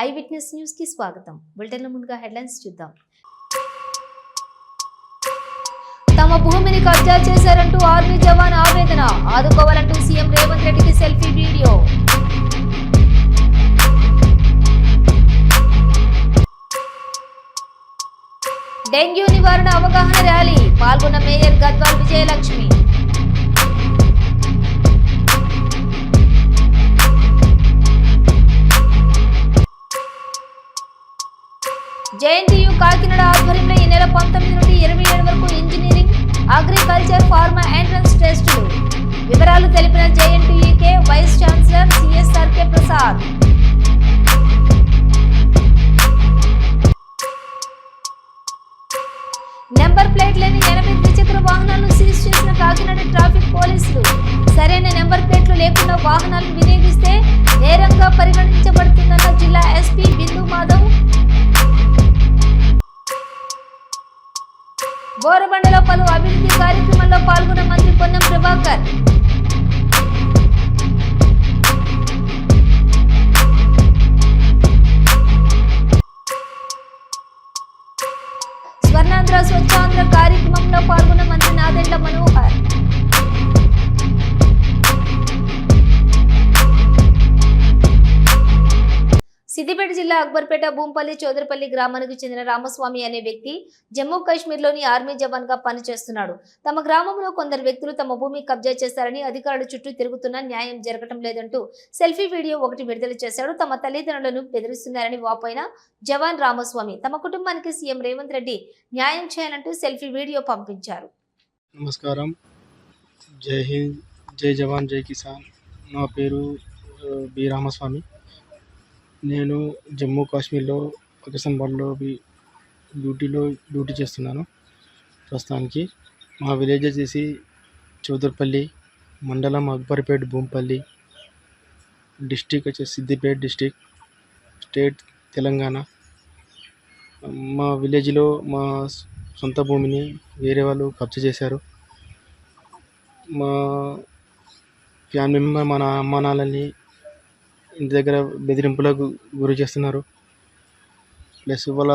I witness news కి స్వాగతం. బులెటిన్ల ముందుగా హెడ్లైన్స్ చూద్దాం. తమ భూమిని కబ్జా చేశారంటూ ఆర్మీ జవాన్ ఆవేదన. ఆదుకోవాలంటూ సీఎం రేవంత్ రెడ్డికి సెల్ఫీ వీడియో. డెంగ్యూ నివారణ అవగాహన ర్యాలీ పాల్గొన్న మేయర్ గద్వాల్ విజయలక్ష్మి. జేఎన్టీయూ కాకినాడ ఆధ్వర్యంలో ఈ నెల 19 నుండి 27 వరకు ఇంజనీరింగ్, అగ్రికల్చర్, ఫార్మా ఎంట్రన్స్ టెస్టులు. వివరాలు తెలిపిన JNTUK vice chancellor CSRK Prasad. Number plate లేని 8 ద్విచక్ర వాహనాలను సీజ్ చేసిన కాకినాడ ట్రాఫిక్ పోలీసులు. సరైన నెంబర్ ప్లేట్లు లేకుండా వాహనాలను వినియోగిస్తే నేరంగా పరిగణించబడుతుందన్న జిల్లా ఎస్పీ బిందు మాధవ్. బోరబండలో పలు అభివృద్ధి కార్యక్రమాల్లో పాల్గొన్న మంత్రి పొన్నం ప్రభాకర్. స్వర్ణాంధ్ర స్వచ్ఛాంధ్ర కార్యక్రమంలో పాల్గొన్న మంత్రి నాదెండ్ల మనోహర్. సిద్దిపేట జిల్లా అక్బర్పేట భూంపల్లి చౌదరిపల్లి గ్రామానికి చెందిన రామస్వామి అనే వ్యక్తి జమ్మూ కాశ్మీర్లోని ఆర్మీ జవాన్ గా పనిచేస్తున్నాడు. తమ గ్రామంలో కొందరు వ్యక్తులు తమ భూమి కబ్జా చేశారని, అధికారుల చుట్టూ తిరుగుతున్నా న్యాయం జరగటం లేదంటూ సెల్ఫీ వీడియో ఒకటి విడుదల చేశాడు. తమ తల్లిదండ్రులను బెదిరిస్తున్నారని వాపోయిన జవాన్ రామస్వామి తమ కుటుంబానికి సీఎం రేవంత్ రెడ్డి న్యాయం చేయాలంటూ సెల్ఫీ వీడియో పంపించారు. నమస్కారం. జై హింద్, జై జవాన్, జై కిసాన్. నా పేరు బి రామస్వామి. నేను జమ్మూ కాశ్మీర్లో పాకిస్తాన్లో డ్యూటీ చేస్తున్నాను ప్రస్తుతానికి. మా విలేజ్ వచ్చేసి చౌదరిపల్లి, మండలం అక్బర్పేట్, భూంపల్లి, డిస్టిక్ వచ్చేసి సిద్దిపేట డిస్టిక్, స్టేట్ తెలంగాణ. మా విలేజ్లో మా సొంత భూమిని వేరే వాళ్ళు కబ్జా చేశారు. మా ఫ్యామిలీ మెంబర్, మన అమ్మ నాన్నల్ని ఇంటి దగ్గర బెదిరింపులకు గురి చేస్తున్నారు. ప్లస్ వాళ్ళ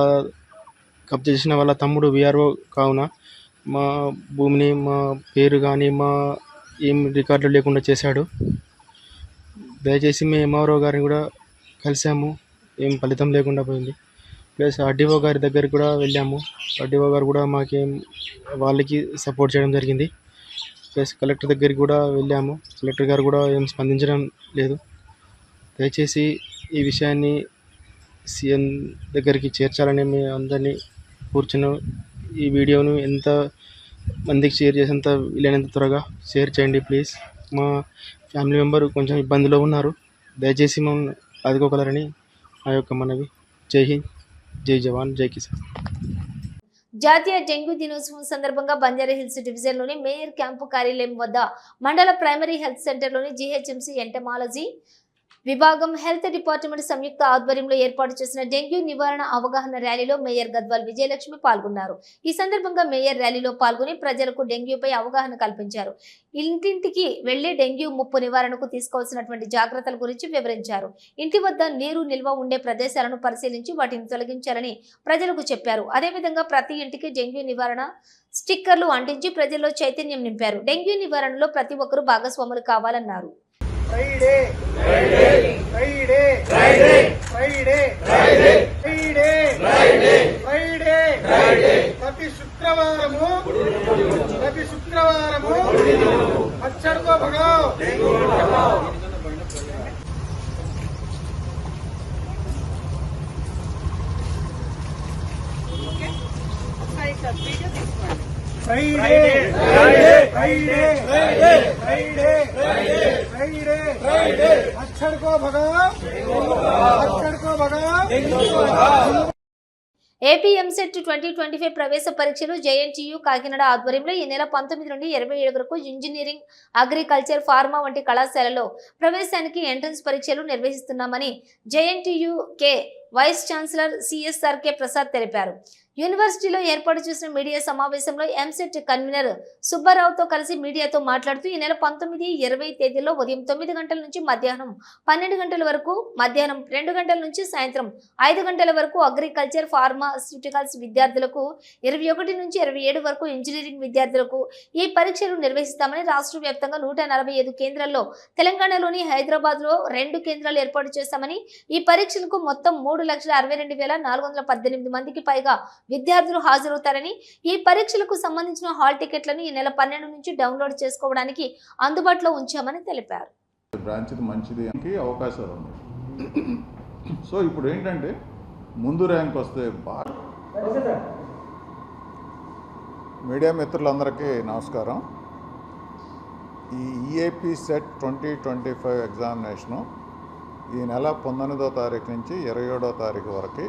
కబ్జా చేసిన వాళ్ళ తమ్ముడు విఆర్ఓ కావున మా భూమిని, మా పేరు కానీ మా ఏం రికార్డులు లేకుండా చేశాడు. దయచేసి మేము ఎంఆర్ఓ గారిని కూడా కలిసాము, ఏం ఫలితం లేకుండా పోయింది. ప్లస్ ఆర్డీఓ గారి దగ్గరికి కూడా వెళ్ళాము. ఆర్డీఓ గారు కూడా మాకేం వాళ్ళకి సపోర్ట్ చేయడం జరిగింది. ప్లస్ కలెక్టర్ దగ్గరికి కూడా వెళ్ళాము. కలెక్టర్ గారు కూడా ఏం స్పందించడం లేదు. దయచేసి ఈ విషయాన్ని సీఎం దగ్గరికి చేర్చాలని మేము అందరినీ కూర్చున్నాం. ఈ వీడియోను ఎంత మందికి షేర్ చేసేంత వీలైనంత త్వరగా షేర్ చేయండి ప్లీజ్. మా ఫ్యామిలీ మెంబర్ కొంచెం ఇబ్బందిలో ఉన్నారు. దయచేసి మమ్మల్ని ఆదుకోగలరని ఆ యొక్క మనవి. జై హింద్, జై జవాన్, జై కిసాన్. జాతీయ డెంగ్యూ దినోత్సవం సందర్భంగా బంజారాహిల్స్ డివిజన్లోని మేయర్ క్యాంపు కార్యాలయం వద్ద మండల ప్రైమరీ హెల్త్ సెంటర్లోని జీహెచ్ఎంసీ ఎంటమాలజీ విభాగం, హెల్త్ డిపార్ట్మెంట్ సంయుక్త ఆధ్వర్యంలో ఏర్పాటు చేసిన డెంగ్యూ నివారణ అవగాహన ర్యాలీలో మేయర్ గద్వాల్ విజయలక్ష్మి పాల్గొన్నారు. ఈ సందర్భంగా మేయర్ ర్యాలీలో పాల్గొని ప్రజలకు డెంగ్యూపై అవగాహన కల్పించారు. ఇంటింటికి వెళ్లి డెంగ్యూ ముప్పు నివారణకు తీసుకోవాల్సినటువంటి జాగ్రత్తల గురించి వివరించారు. ఇంటి వద్ద నీరు నిల్వ ఉండే ప్రదేశాలను పరిశీలించి వాటిని తొలగించాలని ప్రజలకు చెప్పారు. అదేవిధంగా ప్రతి ఇంటికి డెంగ్యూ నివారణ స్టిక్కర్లు అంటించి ప్రజల్లో చైతన్యం నింపారు. డెంగ్యూ నివారణలో ప్రతి ఒక్కరూ భాగస్వాములు కావాలన్నారు. Friday, Friday, Friday, Friday, Friday, Friday, Friday, Friday, Friday, Friday. ప్రతి శుక్రవారము మచ్చర్కో భగావ్, dengue భగావ్. Friday, Friday, Friday, Friday, Friday, Friday, Friday, Friday. मच्छर को भगाओ, मच्छर को भगाओ, डेंगू को भगाओ. ఏపీ ఎంసెట్ 2025 ప్రవేశ పరీక్షలు జేఎన్టీయూ కాకినాడ ఆధ్వర్యంలో ఈ నెల 19 నుండి 27 వరకు ఇంజనీరింగ్, అగ్రికల్చర్, ఫార్మా వంటి కళాశాలలో ప్రవేశానికి ఎంట్రన్స్ పరీక్షలు నిర్వహిస్తున్నామని JNTUK vice chancellor CSRK Prasad తెలిపారు. యూనివర్సిటీలో ఏర్పాటు చేసిన మీడియా సమావేశంలో ఎంసెట్ కన్వీనర్ సుబ్బారావుతో కలిసి మీడియాతో మాట్లాడుతూ ఈ నెల 19, 20 తేదీల్లో ఉదయం 9 గంటల నుంచి మధ్యాహ్నం 12 గంటల వరకు, మధ్యాహ్నం 2 గంటల నుంచి సాయంత్రం 5 గంటల వరకు అగ్రికల్చర్, ఫార్మాస్యూటికల్స్ విద్యార్థులకు, 21 నుంచి 27 వరకు ఇంజనీరింగ్ విద్యార్థులకు ఈ పరీక్షలు నిర్వహిస్తామని, రాష్ట్ర వ్యాప్తంగా 145 కేంద్రాల్లో తెలంగాణలోని హైదరాబాద్లో 2 కేంద్రాలు ఏర్పాటు చేస్తామని, ఈ పరీక్షలకు మొత్తం 3,62,418 మందికి పైగా విద్యార్థులు హాజరవుతారని, ఈ పరీక్షలకు సంబంధించిన హాల్ టికెట్లను ఈ నెల 12 నుంచి డౌన్లోడ్ చేసుకోవడానికి అందుబాటులో ఉంచామని తెలిపారు. బ్రాంచ్ మంచిది అవకాశాలు ఉన్నాయి. సో ఇప్పుడు ఏంటంటే ముందు ర్యాంక్ వస్తే బాగా. మీడియా మిత్రులందరికీ నమస్కారం. ఈ ఈఏపీ సెట్ 2025 ఎగ్జామినేషను ఈ నెల 19వ తారీఖు నుంచి 27వ తారీఖు వరకు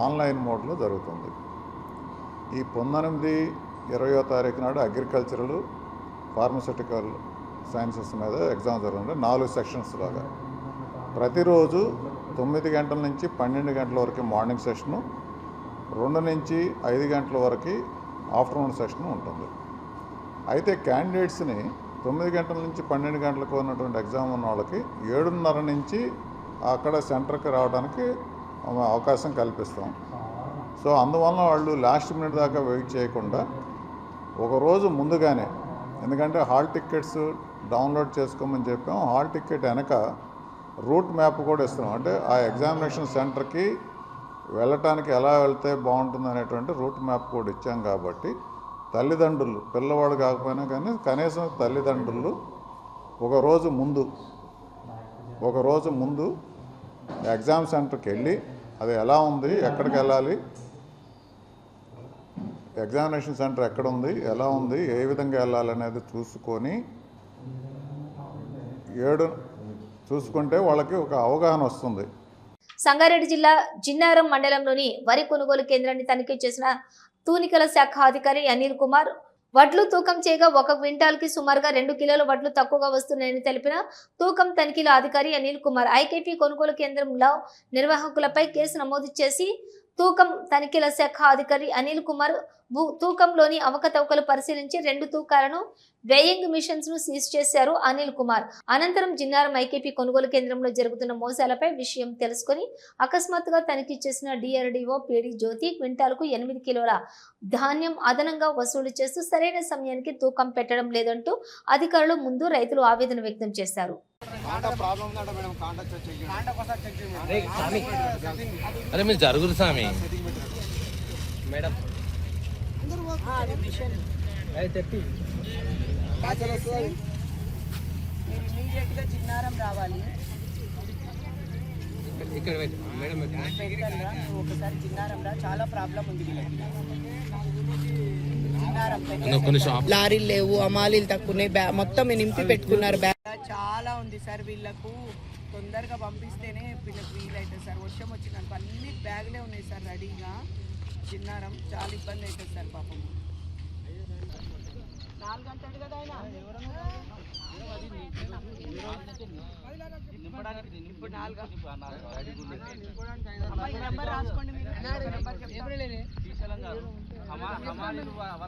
ఆన్లైన్ మోడ్లో జరుగుతుంది. ఈ 19, 20వ తారీఖు నాడు అగ్రికల్చరల్, ఫార్మస్యూటికల్ సైన్సెస్ మీద ఎగ్జామ్ జరుగుతుంది. 4 సెక్షన్స్ లాగా ప్రతిరోజు 9 గంటల నుంచి 12 గంటల వరకు మార్నింగ్ సెషను, 2 నుంచి 5 గంటల వరకు ఆఫ్టర్నూన్ సెషన్ ఉంటుంది. అయితే క్యాండిడేట్స్ని 9 గంటల నుంచి 12 గంటలకు ఉన్నటువంటి ఎగ్జామ్ ఉన్న వాళ్ళకి 7:30 నుంచి అక్కడ సెంటర్కి రావడానికి అవకాశం కల్పిస్తాం. సో అందువలన వాళ్ళు లాస్ట్ మినిట్ దాకా వెయిట్ చేయకుండా ఒకరోజు ముందుగానే, ఎందుకంటే హాల్ టికెట్స్ డౌన్లోడ్ చేసుకోమని చెప్పాం, హాల్ టికెట్ వెనక రూట్ మ్యాప్ కూడా ఇస్తున్నాం. అంటే ఆ ఎగ్జామినేషన్ సెంటర్కి వెళ్ళటానికి ఎలా వెళ్తే బాగుంటుంది అనేటువంటి రూట్ మ్యాప్ కూడా ఇచ్చాం. కాబట్టి తల్లిదండ్రులు, పిల్లవాడు కాకపోయినా కానీ కనీసం తల్లిదండ్రులు ఒకరోజు ముందు ఎగ్జామ్ సెంటర్కి వెళ్ళి అది ఎలా ఉంది, ఎక్కడికి వెళ్ళాలి, ఎగ్జామినేషన్ సెంటర్ ఎక్కడ ఉంది, ఎలా ఉంది, ఏ విధంగా వెళ్ళాలనేది చూసుకుంటే వాళ్ళకి ఒక అవగాహన వస్తుంది. సంగారెడ్డి జిల్లా జిన్నారం మండలంలోని వరి కొనుగోలు కేంద్రాన్ని తనిఖీ చేసిన తూనికల శాఖ అధికారి అనిల్ కుమార్, వడ్లు తూకం చేయగా 1 క్వింటాల్కి సుమారుగా 2 కిలోల వడ్లు తక్కువగా వస్తున్నాయని తెలిపిన తూకం తనిఖీల అధికారి అనిల్ కుమార్ ఐకేపీ కొనుగోలు కేంద్రంలో నిర్వాహకులపై కేసు నమోదు చేసి తూకం తనిఖీల శాఖ అధికారి అనిల్ కుమార్ తూకంలోని అవకతవకలు పరిశీలించి 2 తూకాలను వేయింగ్ మిషన్స్ ను సీజ్ చేశారు అనిల్ కుమార్. అనంతరం జిన్నారం ఐకేపీ కొనుగోలు కేంద్రంలో జరుగుతున్న మోసాలపై విషయం తెలుసుకుని అకస్మాత్తుగా తనిఖీ చేసిన డిఆర్డీఓ పీడి జ్యోతి క్వింటాల్కు 8 కిలోల ధాన్యం అదనంగా వసూలు చేస్తూ సరైన సమయానికి తూకం పెట్టడం లేదంటూ అధికారులు ముందు రైతులు ఆవేదన వ్యక్తం చేశారు. అరే మీరు జరుగురు స్వామి మేడం ఇమీడియట్గా జిన్నారం రావాలి. ఇక్కడ మేడం ఒకసారి జిన్నారం రా, చాలా ప్రాబ్లం ఉంది వీళ్ళకి. జిన్నారం లారీలు లేవు, అమాలీలు తక్కువ, మొత్తం నింపి పెట్టుకున్నారు. చాలా ఉంది సార్, వీళ్ళకు తొందరగా పంపిస్తేనే వీళ్ళకి వీలవుతుంది సార్. వర్షం వచ్చిందనుకో అన్ని బ్యాగులే ఉన్నాయి సార్ రెడీగా. జిన్నారం చాలా ఇబ్బంది అవుతుంది సార్ పాపం. 4 గంటలు కదా ఆయన నెంబర్ రాసుకోండి మీరు. వాళ్ళందరూ కావాలి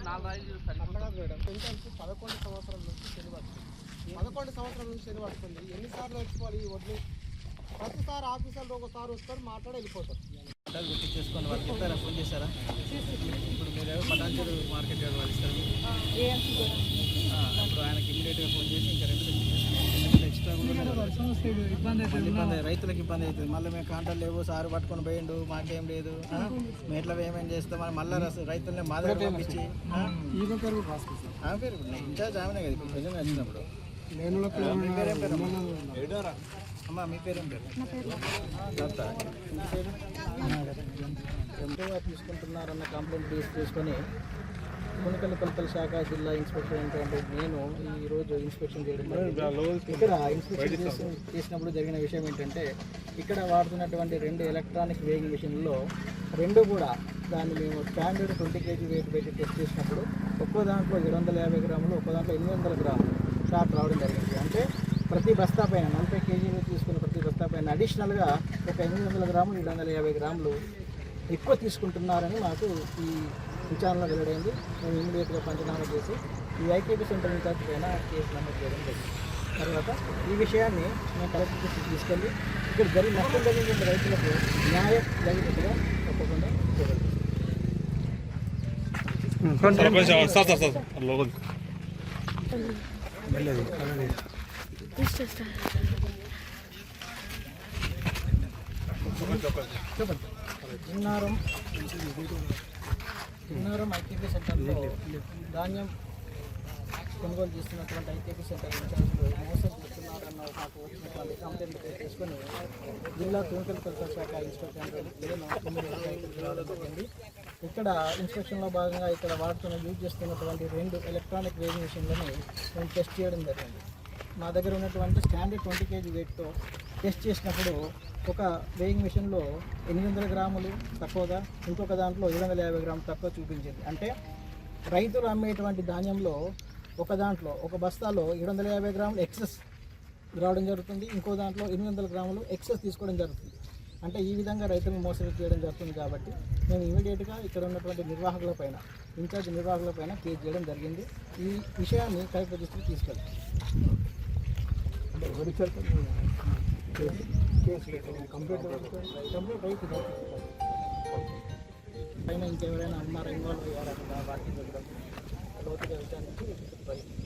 4 రాయిలు 11 సంవత్సరాల నుంచి శని పడుతుంది. ఎన్నిసార్లు వచ్చుకోవాలి ఈ వడ్లు? ప్రతిసారి ఆఫీసర్లు ఒకసారి వస్తారు, మాట్లాడి వెళ్ళిపోతారు. గుర్తు చేసుకొని వాళ్ళు చెప్పారా, ఫోన్ చేశారా? ఇప్పుడు మీరు పటాన్చేరు మార్కెట్ వాళ్ళు ఇస్తారు, అప్పుడు ఆయనకి ఇమీడియట్గా ఫోన్ చేసి ఇంకా 2 ఎక్స్ట్రా ఇబ్బంది రైతులకు ఇబ్బంది అవుతుంది. మళ్ళీ మేము కాంటాలు లేవు, సారు పట్టుకొని పోయిండు, మాకేం లేదు, మేము ఎట్లా ఏమేమి చేస్తాం అని మళ్ళీ రైతులనే మా దగ్గర పంపించి పేరు ఇన్ఛార్జ్ ఆమెనే కదా ఇప్పుడు ప్రజెంట్ వచ్చినప్పుడు. మీ పేరేం పేరు అమ్మా? మీ పేరేం పేరు? ఎంతగా తీసుకుంటున్నారన్న కంప్లైంట్ తీసుకొని కొలతల శాఖ జిల్లా ఇన్స్పెక్టర్ ఏంటంటే నేను ఈరోజు ఇన్స్పెక్షన్ చేయడం ఇక్కడ ఇన్స్పెక్షన్ చేసినప్పుడు జరిగిన విషయం ఏంటంటే ఇక్కడ వాడుతున్నటువంటి 2 ఎలక్ట్రానిక్ వేయింగ్ మిషన్లో 2 కూడా దాన్ని మేము స్టాండర్డ్ 20 kg వెయిట్ పెట్టి టెస్ట్ చేసినప్పుడు ఒక్కో దాంట్లో 750 గ్రాములు, ఒక్కో దాంట్లో 800 గ్రాములు షార్ట్ రావడం జరిగింది. అంటే ప్రతి బస్తా పైన 40 కేజీలు తీసుకున్న ప్రతి బస్తా పైన అడిషనల్గా ఒక 800 గ్రాములు 750 గ్రాములు ఎక్కువ తీసుకుంటున్నారని మాకు ఈ విచారణలో వెల్లడైంది. మేము ఇమీడియట్గా పంచనామా చేసి ఈ ఐకేపీ సెంటర్ ఇన్ఛార్జ్ పైన కేసు నమోదు చేయడం జరిగింది. తర్వాత ఈ విషయాన్ని మేము కలెక్టర్ దృష్టికి తీసుకెళ్ళి ఇక్కడ నష్టం జరిగిన రైతులకు న్యాయం జరిగినట్టుగా తప్పకుండా చేయగలుగుతాం. చిన్నారం ఐకేపీ సెంటర్లో ధాన్యం కొనుగోలు చేస్తున్నటువంటి ఐకేపీ సెంటర్ ఇన్ఛార్జ్లు మోసం చేస్తున్నారన్న మాకు వచ్చినటువంటి కంప్లైంట్ తీసుకొని జిల్లా కెమికల్ కల్చర్ శాఖ ఇన్స్పెక్టర్ జరిగింది. ఇక్కడ ఇన్స్పెక్షన్లో భాగంగా ఇక్కడ వాడుతున్న యూజ్ చేస్తున్నటువంటి 2 ఎలక్ట్రానిక్ వేయింగ్ మిషన్లను మేము టెస్ట్ చేయడం జరిగింది. మా దగ్గర ఉన్నటువంటి స్టాండర్డ్ 20 kg వెయిట్తో టెస్ట్ చేసినప్పుడు ఒక వేయింగ్ మిషన్లో 800 గ్రాములు తక్కువగా, ఇంకొక దాంట్లో 750 గ్రాములు తక్కువ చూపించింది. అంటే రైతులు అమ్మేటువంటి ధాన్యంలో ఒక బస్తాలో 750 గ్రాములు ఎక్సెస్ రావడం జరుగుతుంది, ఇంకో దాంట్లో 800 గ్రాములు ఎక్సెస్ తీసుకోవడం జరుగుతుంది. అంటే ఈ విధంగా రైతులను మోసం చేయడం జరుగుతుంది. కాబట్టి మేము ఇమీడియట్గా ఇక్కడ ఉన్నటువంటి ఇన్ఛార్జ్ నిర్వాహకులపైన కేసు చేయడం జరిగింది. ఈ విషయాన్ని కలెక్టర్ దృష్టికి తీసుకెళ్తాం. కంప్లీట్ రైతు పైన ఇంకెవరైనా ఉన్నారా ఇన్వాల్వ్ అయ్యారా వాటికి వెళ్ళడం లోతుగా విచారించి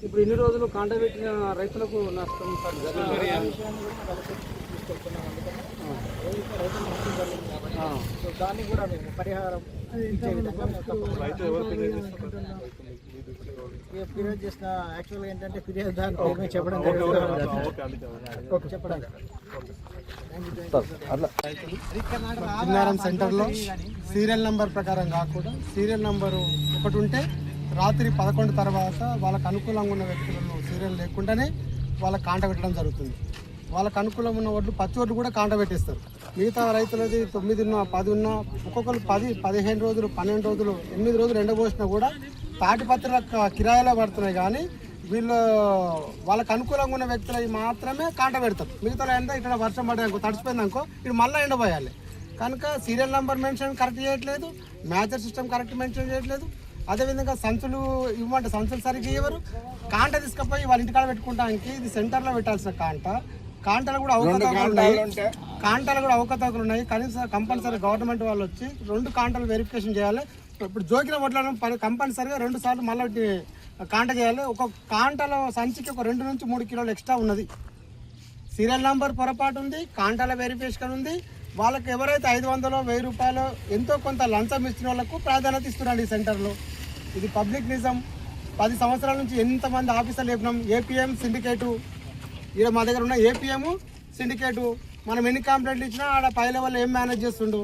ఇప్పుడు ఇన్ని రోజులు కాంట పెట్టిన రైతులకు నష్టం విషయాన్ని కూడా కలెక్టర్ తీసుకెళ్తున్నాం. అందుకని రైతులు నష్టం జరిగింది కాబట్టి సో దాన్ని కూడా మేము పరిహారం ఇచ్చే విధంగా ఫిర్యాదు చేసిన యాక్చువల్గా ఏంటంటే ఫిర్యాదు దాన్ని చెప్పడం చిన్నారం సెంటర్లో సీరియల్ నెంబర్ ప్రకారం కాకుండా సీరియల్ నెంబరు ఒకటి ఉంటే రాత్రి 11 తర్వాత వాళ్ళకు అనుకూలంగా ఉన్న వ్యక్తులను సీరియల్ లేకుండానే వాళ్ళకి కాంట పెట్టడం జరుగుతుంది. వాళ్ళకు అనుకూలంగా ఉన్న వడ్లు పచ్చి వడ్లు కూడా కాంట పెట్టేస్తారు. మిగతా రైతులది 9 ఉన్నా 10 ఉన్నా ఒక్కొక్కరు 10, 15 రోజులు, 12 రోజులు, 8 రోజులు ఎండబోసినా కూడా తాటిపత్రుల కిరాయిలో పడుతున్నాయి. కానీ వీళ్ళు వాళ్ళకు అనుకూలంగా ఉన్న వ్యక్తులవి మాత్రమే కాంట పెడతారు. మిగతా ఎంత ఇక్కడ వర్షం పడేందుకో తడిచిపోయిందనుకో ఇది మళ్ళీ ఎండబోయాలి. కనుక సీరియల్ నెంబర్ మెన్షన్ కరెక్ట్ చేయట్లేదు, మ్యాచర్ సిస్టమ్ కరెక్ట్ మెన్షన్ చేయట్లేదు. అదేవిధంగా సంచులు ఇవ్వమంటే సంచులు సరిగ్గా ఇవ్వరు. కాంట తీసుకుపోయి వాళ్ళ ఇంటికాడ పెట్టుకుంటానికి ఇది సెంటర్లో పెట్టాల్సిన కాంటలు కూడా అవకతవకలు ఉన్నాయి. కనీసం కంపల్సరీ గవర్నమెంట్ వాళ్ళు వచ్చి 2 కాంటలు వెరిఫికేషన్ చేయాలి. ఇప్పుడు జోకిన వడ్లను కంపల్సరీగా 2 సార్లు మళ్ళీ కాంట చేయాలి. ఒక కాంటలో సంచికి ఒక 2 నుంచి 3 కిలోలు ఎక్స్ట్రా ఉన్నది. సీరియల్ నెంబర్ పొరపాటు ఉంది, కాంటాల వెరిఫికేషన్ ఉంది. వాళ్ళకి ఎవరైతే 500, 1000 రూపాయలు ఎంతో కొంత లంచం ఇచ్చిన వాళ్ళకు ప్రాధాన్యత ఇస్తున్నాడు ఈ సెంటర్లో. ఇది పబ్లిక్ నిజం. 10 సంవత్సరాల నుంచి ఎంతమంది ఆఫీసర్లు చెప్పినాం. ఏపీఎం సిండికేటు ఇక్కడ మా దగ్గర ఉన్న ఏపీఎం సిండికేటు మనం ఎన్ని కంప్లైంట్లు ఇచ్చినా ఆడ పై లెవెల్ ఏం మేనేజ్ చేస్తుండు.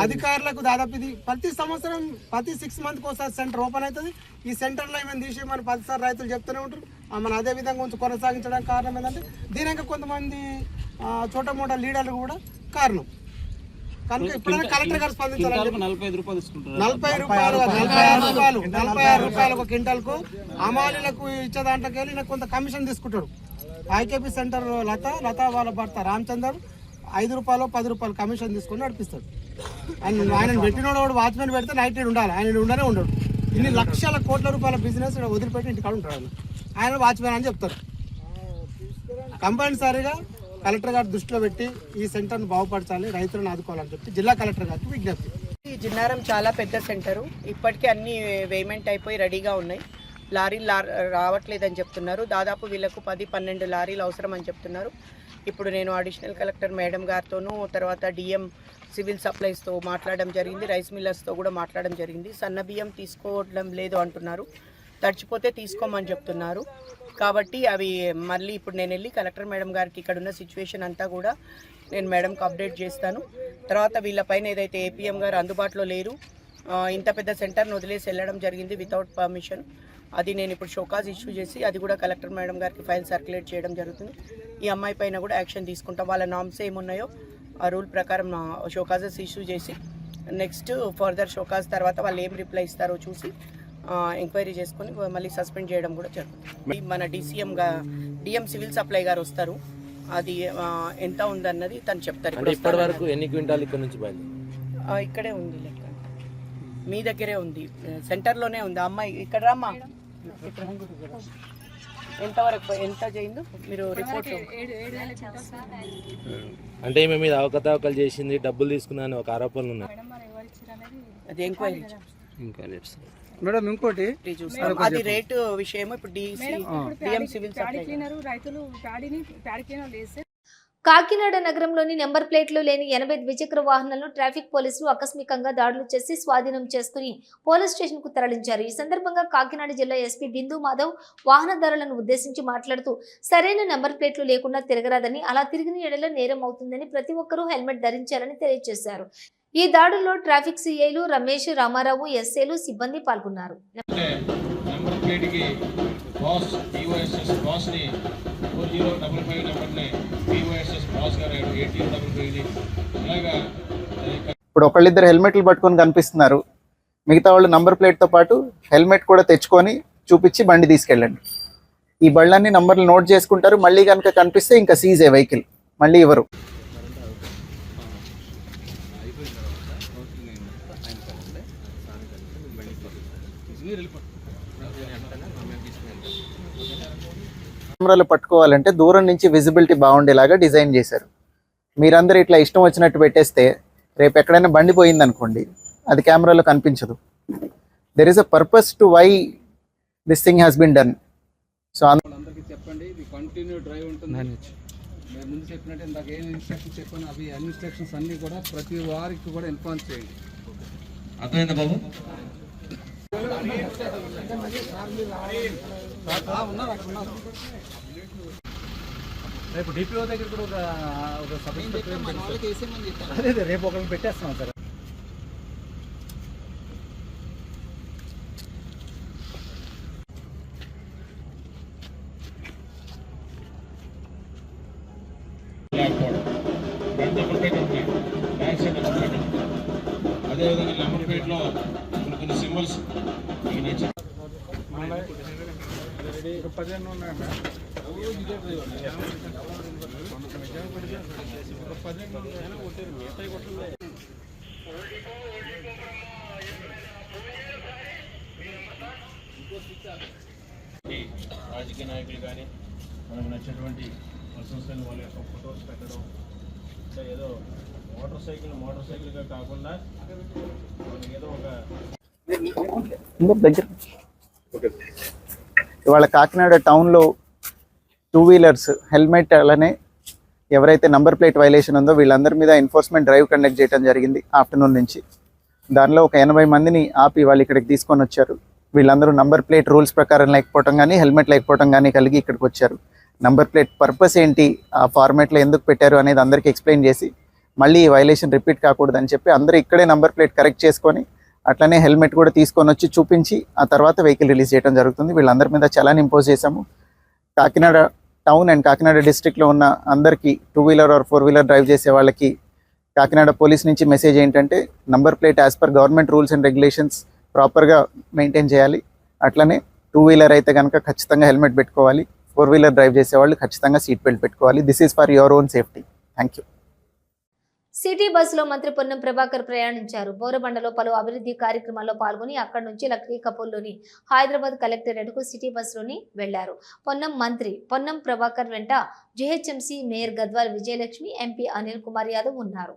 అధికారులకు దాదాపు ఇది ప్రతి సంవత్సరం ప్రతి 6 months ఒకసారి సెంటర్ ఓపెన్ అవుతుంది. ఈ సెంటర్లో ఏమైనా తీసి మన 10 సార్లు రైతులు చెప్తూనే ఉంటారు. మనం అదే విధంగా కొంచెం కొనసాగించడానికి కారణం ఏంటంటే దీనికి కొంతమంది చోట మోట లీడర్లు కూడా కారణం. కనుక ఇప్పుడైనా కలెక్టర్ గారు స్పందించాలని 46 రూపాయలు ఒక క్వింటల్కు అమాలీలకు ఇచ్చే దాంట్లోకి వెళ్ళి నాకు కొంత కమిషన్ తీసుకుంటాడు. ఐకేపీ సెంటర్ లత వాళ్ళ భర్త రామచందర్ 5 రూపాయలు 10 రూపాయలు కమిషన్ తీసుకొని నడిపిస్తాడు. ఆయన పెట్టినోడు వాచ్మెన్ పెడితే నైట్ ఉండాలి, ఆయన ఉండనే ఉండడు. ఇన్ని లక్షల కోట్ల రూపాయల బిజినెస్ వదిలిపెట్టి ఇంటికాడ ఉంటాడు. ఆయన వాచ్మెన్ అని చెప్తారు. కంపల్సరీగా కలెక్టర్ గారు దృష్టిలో పెట్టి ఈ సెంటర్ను బాగుపరచాలి, రైతులను ఆదుకోవాలని చెప్పి జిల్లా కలెక్టర్ గారికి విజ్ఞప్తి. ఈ జిన్నారం చాలా పెద్ద సెంటరు. ఇప్పటికే అన్ని వేమెంట్ అయిపోయి రెడీగా ఉన్నాయి. లారీలు రావట్లేదని చెప్తున్నారు. దాదాపు వీళ్ళకు 10-12 లారీలు అవసరం అని చెప్తున్నారు. ఇప్పుడు నేను అడిషనల్ కలెక్టర్ మేడం గారితోనూ తర్వాత డిఎం సివిల్ సప్లైస్తో మాట్లాడడం జరిగింది. రైస్ మిల్లర్స్తో కూడా మాట్లాడడం జరిగింది. సన్న బియ్యం తీసుకోవడం లేదు అంటున్నారు, తడిచిపోతే తీసుకోమని చెప్తున్నారు. కాబట్టి అవి మళ్ళీ ఇప్పుడు నేను వెళ్ళి కలెక్టర్ మేడం గారికి ఇక్కడ ఉన్న సిచ్యువేషన్ అంతా కూడా నేను మేడంకి అప్డేట్ చేస్తాను. తర్వాత వీళ్ళపైన ఏదైతే ఏపీఎం గారు అందుబాటులో లేరు, ఇంత పెద్ద సెంటర్ను వదిలేసి వెళ్ళడం జరిగింది వితౌట్ పర్మిషన్, అది నేను ఇప్పుడు షోకాజ్ ఇష్యూ చేసి అది కూడా కలెక్టర్ మేడం గారికి ఫైల్ సర్క్యులేట్ చేయడం జరుగుతుంది. ఈ అమ్మాయి పైన కూడా యాక్షన్ తీసుకుంటాం. వాళ్ళ నామ్స్ ఏమున్నాయో ఆ రూల్ ప్రకారం షోకాజెస్ ఇష్యూ చేసి నెక్స్ట్ ఫర్దర్ షోకాజ్ తర్వాత వాళ్ళు ఏం రిప్లై ఇస్తారో చూసి ఎంక్వైరీ చేసుకొని మళ్ళీ సస్పెండ్ చేయడం కూడా జరుగుతుంది. మన డిఎం సివిల్ సప్లై గారు వస్తారు. అది ఎంత ఉందన్నది తను చెప్తారు. అంటే ఇప్పటి వరకు ఎన్ని క్వింటాలు ఇక్కడ నుంచి బయలు? ఇక్కడే ఉంది లెక్క, మీ దగ్గరే ఉంది, సెంటర్లోనే ఉంది. అమ్మాయి ఇక్కడ రామ్మా, ఎంతవరకు ఎంత చేయిందో మీరు రిపోర్ట్. అంటే ఈమె మీద అవకతవకలు చేసింది, డబ్బులు తీసుకున్నాను ఒక ఆరోపణలు ఉన్నాయి. అది ఎంక్వైరీ మేడం. ఇంకోటి అది రేటు విషయం. ఇప్పుడు డిఎం సివిల్ సప్లై కాకినాడ నగరంలోని నెంబర్ ప్లేట్లు లేని 80 ద్విచక్ర వాహనాలను ట్రాఫిక్ పోలీసులు ఆకస్మికంగా దాడులు చేసి స్వాధీనం చేసుకుని పోలీస్ స్టేషన్ కు తరలించారు. ఈ సందర్భంగా కాకినాడ జిల్లా ఎస్పీ బిందు మాధవ్ వాహనదారులను ఉద్దేశించి మాట్లాడుతూ సరైన నెంబర్ ప్లేట్లు లేకుండా తిరగరాదని, అలా తిరిగిన ఎడల నేరం అవుతుందని, ప్రతి ఒక్కరూ హెల్మెట్ ధరించాలని తెలియజేశారు. ఈ దాడుల్లో ట్రాఫిక్ సిఐలు రమేష్, రామారావు, ఎస్ఏలు సిబ్బంది పాల్గొన్నారు. ఇప్పుడు ఒకళ్ళిద్దరు హెల్మెట్లు పట్టుకొని కనిపిస్తున్నారు, మిగతా వాళ్ళు నంబర్ ప్లేట్తో పాటు హెల్మెట్ కూడా తెచ్చుకొని చూపించి బండి తీసుకెళ్ళండి. ఈ బళ్ళన్నీ నంబర్లు నోట్ చేసుకుంటారు. మళ్ళీ కనుక కనిపిస్తే ఇంకా సీజ్ ఏ వెహికల్, మళ్ళీ ఇవ్వరు. కెమెరాలు పట్టుకోవాలంటే దూరం నుంచి విజిబిలిటీ బాగుండేలాగా డిజైన్ చేశారు. మీరందరూ ఇట్లా ఇష్టం వచ్చినట్టు పెట్టేస్తే రేపు ఎక్కడైనా బండి పోయింది అనుకోండి, అది కెమెరాలో కనిపించదు. There is a purpose to why this thing has been done. So అందరికీ చెప్పండి, ఇది కంటిన్యూ డ్రైవ్ ఉంటుంది. నేను ముందు చెప్పినట్టు ఇందాక ఏం ఇన్స్ట్రక్షన్స్ చెప్పాను, అవి ఇన్స్ట్రక్షన్స్ అన్నీ కూడా ప్రతి వారికి కూడా ఇన్ఫార్మ్ చేయండి. అర్థమైందా బాబు? రేపు డిపిఓ దగ్గర కూడా ఒక సబ్ ఇన్స్పెక్టర్ అదే రేపు ఒకరిని పెట్టేస్తున్నాం సార్. అదేవిధంగా నెంబర్ ప్లేట్లో కొన్ని సింబల్స్ 15 ఉన్నాయి. రాజకీయ నాయకులు కానీ మనకు నచ్చినటువంటి పర్సన్స్ కానీ వాళ్ళ యొక్క ఫొటోస్ పెట్టడం, అంటే ఏదో మోటార్ సైకిల్గా కాకుండా ఏదో ఒక దగ్గర ఇవాళ కాకినాడ టౌన్లో 2 వీలర్స్ హెల్మెట్ అలానే ఎవరైతే నంబర్ ప్లేట్ వైలేషన్ ఉందో వీళ్ళందరి మీద ఎన్ఫోర్స్మెంట్ డ్రైవ్ కండక్ట్ చేయడం జరిగింది ఆఫ్టర్నూన్ నుంచి. దానిలో ఒక 80 మందిని ఆపి వాళ్ళు ఇక్కడికి తీసుకొని వచ్చారు. వీళ్ళందరూ నంబర్ ప్లేట్ రూల్స్ ప్రకారం లేకపోవడం కానీ హెల్మెట్ లేకపోవడం కానీ కలిగి ఇక్కడికి వచ్చారు. నంబర్ ప్లేట్ పర్పస్ ఏంటి, ఆ ఫార్మేట్లో ఎందుకు పెట్టారు అనేది అందరికీ ఎక్స్ప్లెయిన్ చేసి మళ్ళీ ఈ వైలేషన్ రిపీట్ కాకూడదని చెప్పి అందరూ ఇక్కడే నంబర్ ప్లేట్ కరెక్ట్ చేసుకొని అట్లనే హెల్మెట్ కూడా తీసుకొని వచ్చి చూపించి ఆ తర్వాత వెహికల్ రిలీజ్ చేయడం జరుగుతుంది. వీళ్ళందరి మీద చలాన్ ఇంపోజ్ చేశాము. కాకినాడ టౌన్ అండ్ కాకినాడ డిస్ట్రిక్ట్లో ఉన్న అందరికీ 2 వీలర్ ఆర్ 4 వీలర్ డ్రైవ్ చేసే వాళ్ళకి కాకినాడ పోలీస్ నుంచి మెసేజ్ ఏంటంటే number plate as per government rules and regulations ప్రాపర్గా మెయింటైన్ చేయాలి. అట్లనే 2 వీలర్ అయితే కనుక ఖచ్చితంగా హెల్మెట్ పెట్టుకోవాలి. 4 వీలర్ డ్రైవ్ చేసేవాళ్ళు ఖచ్చితంగా సీట్ బెల్ట్ పెట్టుకోవాలి. This is for your own safety. Thank you. City బస్సులో మంత్రి పొన్నం ప్రభాకర్ ప్రయాణించారు. బోరబండలో పలు అభివృద్ధి కార్యక్రమాల్లో పాల్గొని అక్కడి నుంచి లక్డీ కపూర్లోని హైదరాబాద్ కలెక్టరేట్కు సిటీ బస్సులోని వెళ్లారు. పొన్నం ప్రభాకర్ వెంట GHMC mayor Gadwal Vijayalakshmi, MP Anil Kumar Yadav ఉన్నారు.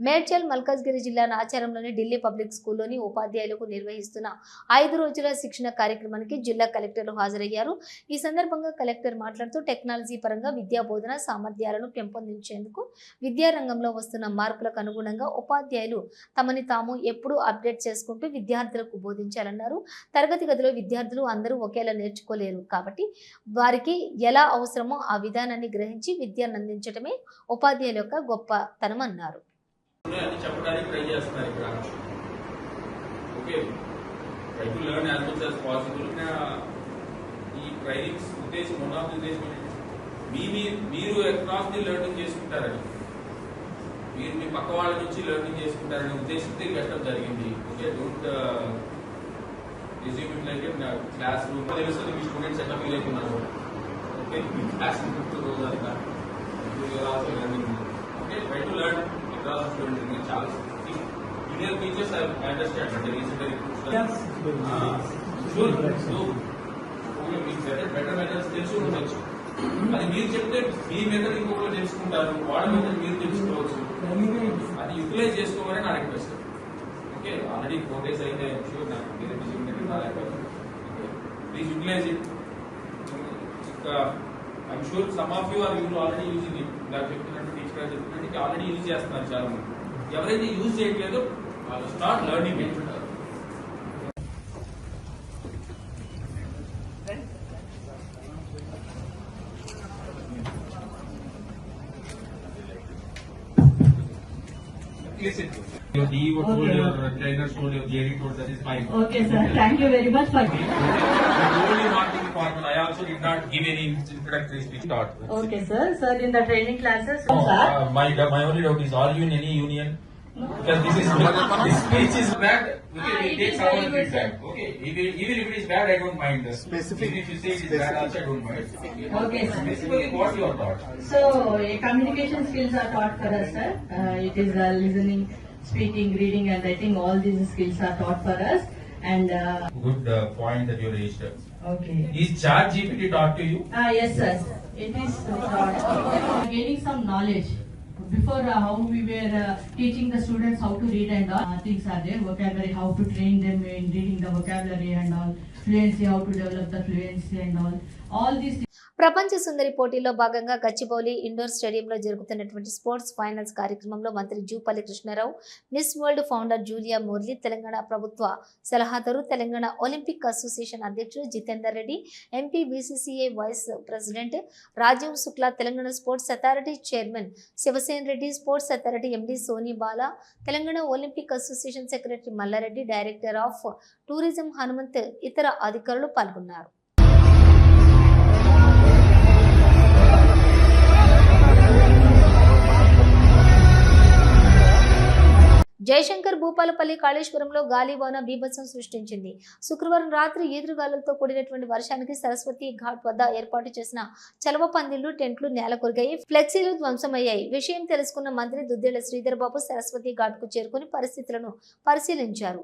మేడ్చల్ మల్కాజ్గిరి జిల్లా నాచారంలోని ఢిల్లీ పబ్లిక్ స్కూల్లోని ఉపాధ్యాయులకు నిర్వహిస్తున్న 5 రోజుల శిక్షణ కార్యక్రమానికి జిల్లా కలెక్టర్లు హాజరయ్యారు. ఈ సందర్భంగా కలెక్టర్ మాట్లాడుతూ టెక్నాలజీ పరంగా విద్యా బోధన సామర్థ్యాలను పెంపొందించేందుకు విద్యారంగంలో వస్తున్న మార్పులకు అనుగుణంగా ఉపాధ్యాయులు తమని తాము ఎప్పుడూ అప్డేట్ చేసుకుంటూ విద్యార్థులకు బోధించాలన్నారు. తరగతి గదిలో విద్యార్థులు అందరూ ఒకేలా నేర్చుకోలేరు కాబట్టి వారికి ఎలా అవసరమో ఆ విధానాన్ని గ్రహించి విద్యను అందించడమే ఉపాధ్యాయుల యొక్క గొప్పతనం అన్నారు. చెప్పడానికి ట్రై చేస్తున్నారు. ఇక్కడ okay try to learn as much as possible. ఈ ట్రైనింగ్స్ ఉద్దేశం వన్ ఆఫ్ ది ఉద్దేశం మీరు అక్రాస్ ది లెర్నింగ్ చేసుకుంటారని, మీరు మీ పక్క వాళ్ళ నుంచి లెర్నింగ్ చేసుకుంటారనే ఉద్దేశంతో పెట్టడం జరిగింది. Okay don't resume it like class room తెలుస్తుంది మీ స్టూడెంట్స్ ఎట్లా ఫీల్ అవుతున్నారు. ఓకే క్లాస్ రూమ్ రోజు అంతా also learning. Okay try to learn across students. చాలా జూనియర్ టీచర్స్ ఐ అండర్స్టాండ్ అంటే రీసెంట్ మీకు బెటర్ మెథడ్స్ తెలిసి ఉండొచ్చు. అది మీరు చెప్తే మీ మెథడ్ ఇంకొకరు తెలుసుకుంటారు, వాళ్ళ మెథడ్ మీరు తెలుసుకోవచ్చు. అది యూటిలైజ్ చేసుకోమని నా రిక్వెస్ట్. ఓకే ఆల్రెడీ 4 days అయితే షూర్ నాకు please utilise it. I'm sure some of you are already using it. నాకు చెప్తున్నట్టు టీచర్ గారు చెప్తున్నట్టు ఆల్రెడీ యూజ్ చేస్తున్నారు చాలా మంది. ఎవరైతే యూజ్ చేయట్లేదో వాళ్ళు start learning it. Listen. Your DEO told, your trainer told, your GD told, that is fine. Okay, sir. Thank you very much for. I told you not to be formal. I also did not give any introductory speech. Okay, sir. Sir, in the training classes, sir. My only doubt is, are you in any union? Because this speech is bad. Okay, we take someone feedback. Okay, even if it is bad, I don't mind. Specific. Even if you say it is bad, also I don't mind. Okay, sir. Specifically, what your thought? So, communication skills are taught for us, sir. It is listening, speaking, reading, and writing. All these skills are taught for us. And Good point that you raised. okay. Is ChatGPT taught to you? Yes, sir. It is taught. Gaining some knowledge. Before how we were teaching the students how to read and all things are there. Vocabulary, how to train them in reading the vocabulary and all. Fluency, how to develop the fluency and all. All these things. ప్రపంచ సుందరి పోటీల్లో భాగంగా Gachibowli indoor స్టేడియంలో జరుగుతున్నటువంటి sports finals కార్యక్రమంలో మంత్రి Jupally Krishnarao, miss world founder Julia Morley, Telangana ప్రభుత్వ సలహాదారు, Telangana Olympic Association అధ్యక్షుడు Jitender Reddy, MP BCCI vice president Rajeev Shukla, Telangana sports authority chairman Shivasena Reddy, sports authority MD Soni Bala, Telangana Olympic Association secretary Mallareddy, director of tourism Hanumanth, ఇతర అధికారులు పాల్గొన్నారు. జయశంకర్ భూపాలపల్లి కాళేశ్వరంలో గాలివాన బీభత్సం సృష్టించింది. శుక్రవారం రాత్రి ఈదురుగాలులతో కూడినటువంటి వర్షానికి సరస్వతి ఘాట్ వద్ద ఏర్పాటు చేసిన చలవ పందిళ్లు, టెంట్లు నేలకొరిగాయి, ఫ్లెక్సీలు ధ్వంసమయ్యాయి. విషయం తెలుసుకున్న మంత్రి దుద్దేళ్ల శ్రీధర్ బాబు సరస్వతి ఘాట్ కు చేరుకుని పరిస్థితులను పరిశీలించారు.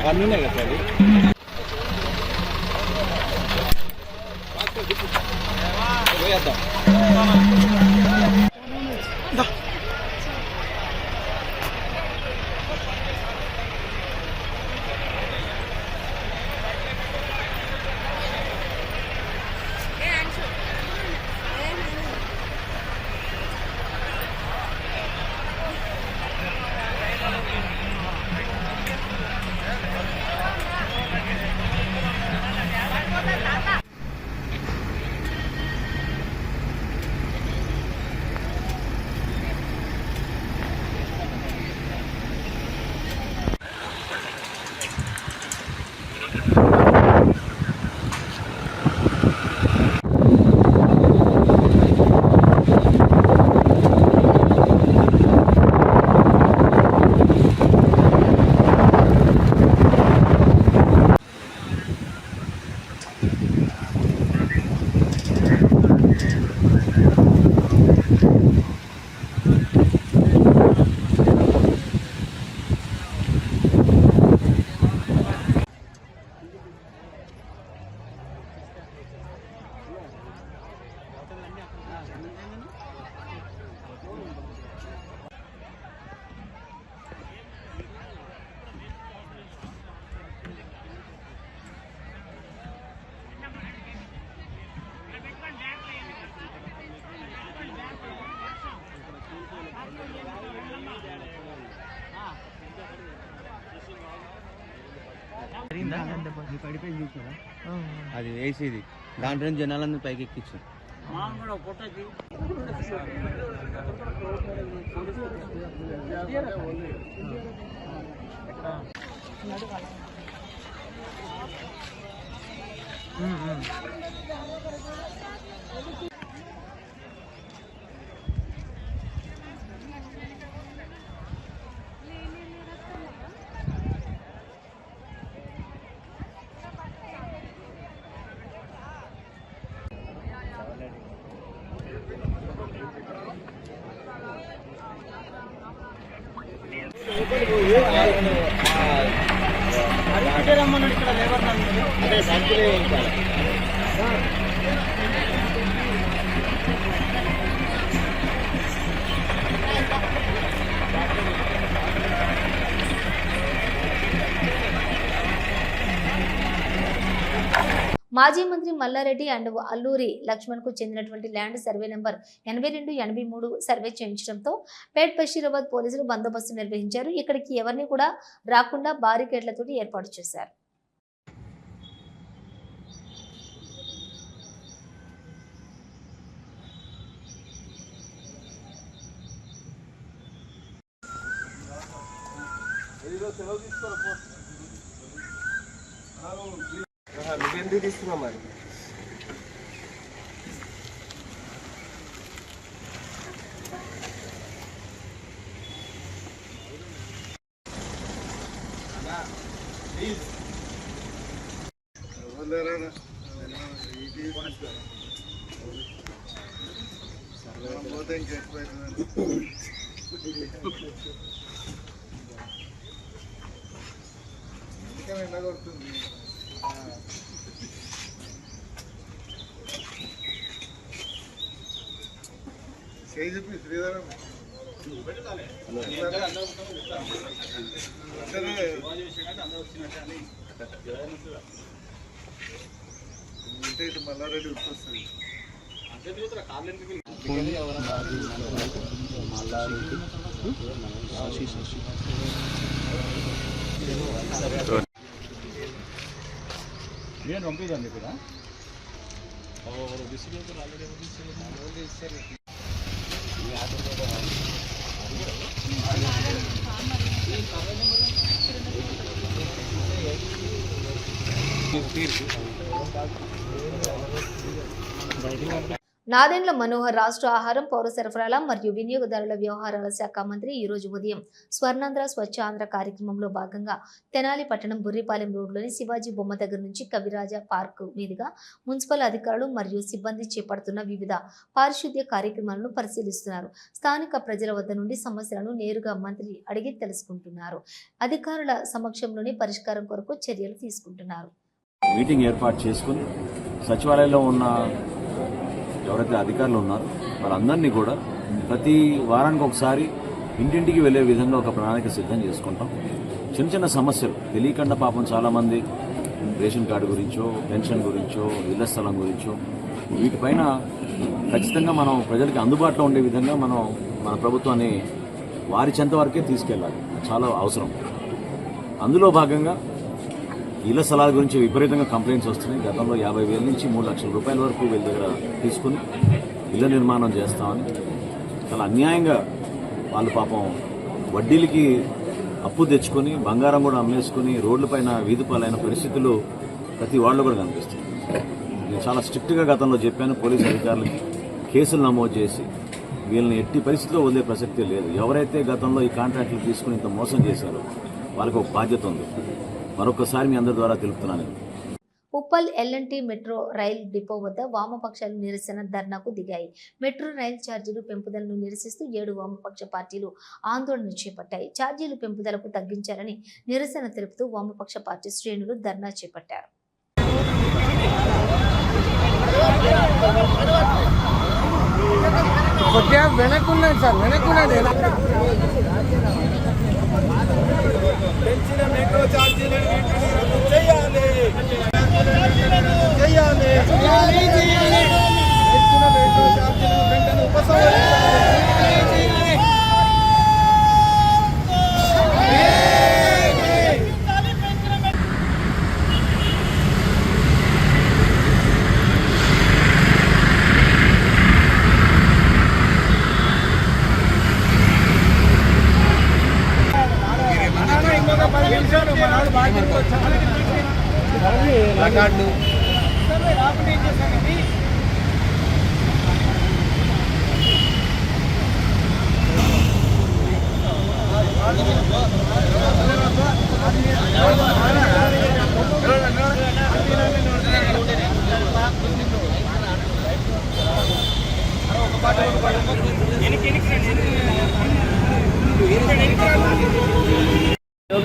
అన్నీ కదా అది పడిపోయింది చూసారా, అది వేసేది దాంట్లో నుంచి జనాలందరూ పైకి ఎక్కించారు. మాజీ మంత్రి మల్లారెడ్డి అండ్ అల్లూరి లక్ష్మణ్కు చెందినటువంటి ల్యాండ్ సర్వే నెంబర్ 82-83 సర్వే చేయించడంతో పేట్ బషీరాబాద్ పోలీసులు బందోబస్తు నిర్వహించారు. ఇక్కడికి ఎవరిని కూడా రాకుండా బారికేడ్లతో ఏర్పాటు చేశారు. నువ్వెందుకు తీసుకున్నావు మరి? మల్లారెడ్డి వస్తుంది. నేను పంపిదండి ఇక్కడ నాదెండ్ల మనోహర్ రాష్ట్ర ఆహారం, పౌర సరఫరాల మరియు వినియోగదారుల వ్యవహారాల శాఖ మంత్రి ఈ రోజు ఉదయం స్వర్ణాంధ్ర స్వచ్ఛ ఆంధ్ర కార్యక్రమంలో భాగంగా తెనాలి పట్టణం బుర్రిపాలెం రోడ్లోని శివాజీ బొమ్మ దగ్గర నుంచి కవిరాజ పార్క్ మీదుగా మున్సిపల్ అధికారులు మరియు సిబ్బంది చేపడుతున్న వివిధ పారిశుద్ధ్య కార్యక్రమాలను పరిశీలిస్తున్నారు. స్థానిక ప్రజల వద్ద నుండి సమస్యలను నేరుగా మంత్రి అడిగి తెలుసుకుంటున్నారు. అధికారుల సమక్షంలోనే పరిష్కారం కొరకు చర్యలు తీసుకుంటున్నారు. మీటింగ్ ఏర్పాటు చేసుకుని సచివాలయంలో ఉన్న ఎవరైతే అధికారులు ఉన్నారో వాళ్ళందరినీ కూడా ప్రతి వారానికి ఒకసారి ఇంటింటికి వెళ్లే విధంగా ఒక ప్రణాళిక సిద్ధం చేసుకుంటాం. చిన్న చిన్న సమస్యలు తెలియకుండా పాపం చాలామంది రేషన్ కార్డు గురించో, పెన్షన్ గురించో, ఇళ్ల స్థలం గురించో వీటిపైన ఖచ్చితంగా మనం ప్రజలకి అందుబాటులో ఉండే విధంగా మనం మన ప్రభుత్వాన్ని వారి చెంత వరకే తీసుకెళ్ళాలి, చాలా అవసరం. అందులో భాగంగా ఇళ్ల స్థలాల గురించి విపరీతంగా కంప్లైంట్స్ వస్తున్నాయి. గతంలో 50,000 నుంచి 3 లక్షల రూపాయల వరకు వీళ్ళ దగ్గర తీసుకుని ఇళ్ల నిర్మాణం చేస్తామని చాలా అన్యాయంగా వాళ్ళు పాపం వడ్డీలకి అప్పు తెచ్చుకొని బంగారం కూడా అమ్మేసుకుని రోడ్లపైన వీధిపాలైన పరిస్థితులు ప్రతి వాళ్ళు కూడా కనిపిస్తుంది. నేను చాలా స్ట్రిక్ట్గా గతంలో చెప్పాను, పోలీసు అధికారులకి కేసులు నమోదు చేసి వీళ్ళని ఎట్టి పరిస్థితిలో వదిలే ప్రసక్తే లేదు. ఎవరైతే గతంలో ఈ కాంట్రాక్టులు తీసుకుని ఇంత మోసం చేశారో వాళ్ళకి ఒక బాధ్యత ఉంది. మరొకసారి మీ అందరి ద్వారా తెలుపుతున్నాను. Uppal LNT metro rail depot వద్ద వామపక్షాలు నిరసన ధర్నాకు దిగాయి. మెట్రో రైల్ ఛార్జీలు పెంపుదలను నిరసిస్తూ 7 వామపక్ష పార్టీలు ఆందోళన చేపట్టాయి. ఛార్జీలు పెంపుదలకు తగ్గించాలని నిరసన తెలుపుతూ వామపక్ష పార్టీ శ్రేణులు ధర్నా చేపట్టారు. వెనక్కున్నాడు సార్, వెనక్కున్నాడు. పెంచిన మెట్రో ఛార్జీలను రద్దు చేయాలి, చేయాలి, చేయాలి. పెంచిన మెట్రో ఛార్జీలను వెంటనే ఉపసంహరించాలి.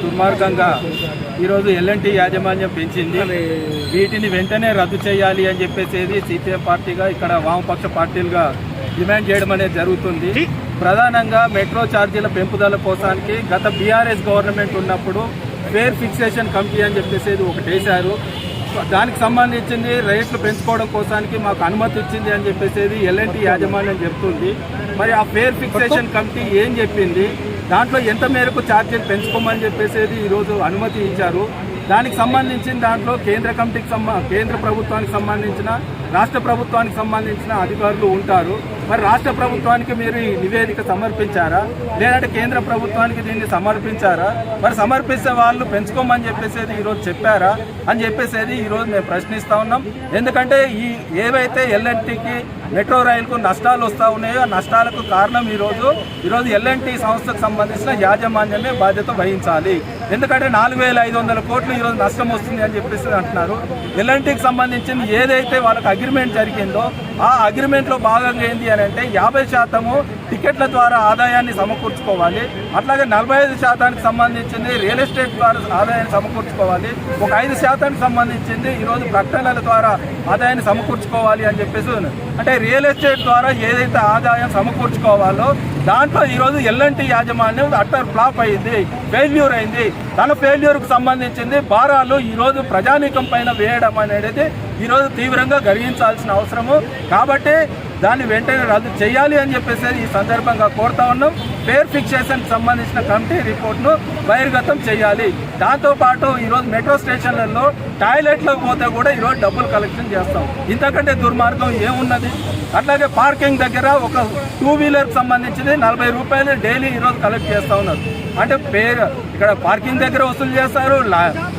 దుర్మార్గంగా ఈరోజు ఎల్ఎన్టీ యాజమాన్యం పెంచింది. వీటిని వెంటనే రద్దు చేయాలి అని చెప్పేసి సిపిఎం పార్టీగా ఇక్కడ వామపక్ష పార్టీలుగా డిమాండ్ చేయడం అనేది జరుగుతుంది. ప్రధానంగా మెట్రో ఛార్జీల పెంపుదల కోసానికి గత బీఆర్ఎస్ గవర్నమెంట్ ఉన్నప్పుడు ఫేర్ ఫిక్సేషన్ కమిటీ అని చెప్పేసి ఒకటి వేశారు. దానికి సంబంధించింది రేట్లు పెంచుకోవడం కోసానికి మాకు అనుమతి ఇచ్చింది అని చెప్పేసి ఎల్ఎన్టీ యాజమాన్యం చెప్తుంది. మరి ఆ ఫేర్ ఫిక్సేషన్ కమిటీ ఏం చెప్పింది, దాంట్లో ఎంత మేరకు ఛార్జీలు పెంచుకోమని చెప్పేసి ఈరోజు అనుమతి ఇచ్చారు. దానికి సంబంధించిన దాంట్లో కేంద్ర ప్రభుత్వానికి సంబంధించిన, రాష్ట్ర ప్రభుత్వానికి సంబంధించిన అధికారులు ఉంటారు. మరి రాష్ట్ర ప్రభుత్వానికి మీరు ఈ నివేదిక సమర్పించారా, లేదంటే కేంద్ర ప్రభుత్వానికి దీన్ని సమర్పించారా? మరి సమర్పిస్తే వాళ్ళు పెంచుకోమని చెప్పేసి ఈరోజు చెప్పారా అని చెప్పేసి ఈరోజు మేము ప్రశ్నిస్తూ ఉన్నాం. ఎందుకంటే ఏవైతే ఎల్ఎన్టీకి మెట్రో రైలుకు నష్టాలు వస్తూ ఉన్నాయో ఆ నష్టాలకు కారణం ఈరోజు ఎల్ఎన్టీ సంస్థకు సంబంధించిన యాజమాన్యమే బాధ్యత వహించాలి. ఎందుకంటే 4,500 కోట్లు ఈరోజు నష్టం వస్తుంది అని చెప్పేసి అంటున్నారు. ఎల్ఎన్టీకి సంబంధించిన ఏదైతే వాళ్ళకి అగ్రిమెంట్ జరిగిందో ఆ అగ్రిమెంట్లో భాగంగా ఏంటి అని అంటే 50% టికెట్ల ద్వారా ఆదాయాన్ని సమకూర్చుకోవాలి. అట్లాగే 45% సంబంధించింది రియల్ ఎస్టేట్ ద్వారా ఆదాయాన్ని సమకూర్చుకోవాలి. ఒక 5% సంబంధించింది ఈరోజు ప్రకటనల ద్వారా ఆదాయాన్ని సమకూర్చుకోవాలి అని చెప్పేసి. అంటే రియల్ ఎస్టేట్ ద్వారా ఏదైతే ఆదాయం సమకూర్చుకోవాలో దాంట్లో ఈరోజు ఎల్ఎన్టీ యాజమాన్యం అట్టర్ ఫ్లాప్ అయింది, ఫెయిల్యూర్ అయింది. తన ఫెయిల్యూర్కు సంబంధించింది భారాలు ఈరోజు ప్రజానీకం పైన వేయడం అనేది ఈరోజు తీవ్రంగా గర్హించాల్సిన అవసరము. కాబట్టి దాన్ని వెంటనే రద్దు చేయాలి అని చెప్పేసి ఈ సందర్భంగా కోరుతా ఉన్నాం. ఫేర్ ఫిక్సేషన్కి సంబంధించిన కమిటీ రిపోర్ట్ను బహిర్గతం చేయాలి. దాంతోపాటు ఈరోజు మెట్రో స్టేషన్లలో టాయిలెట్లకు పోతే కూడా ఈరోజు డబ్బులు కలెక్షన్ చేస్తాం. ఇంతకంటే దుర్మార్గం ఏమున్నది? అట్లాగే పార్కింగ్ దగ్గర ఒక 2 వీలర్కి సంబంధించింది 40 రూపాయలు డైలీ ఈరోజు కలెక్ట్ చేస్తూ ఉన్నారు. అంటే ఇక్కడ పార్కింగ్ దగ్గర వసూలు చేస్తారు,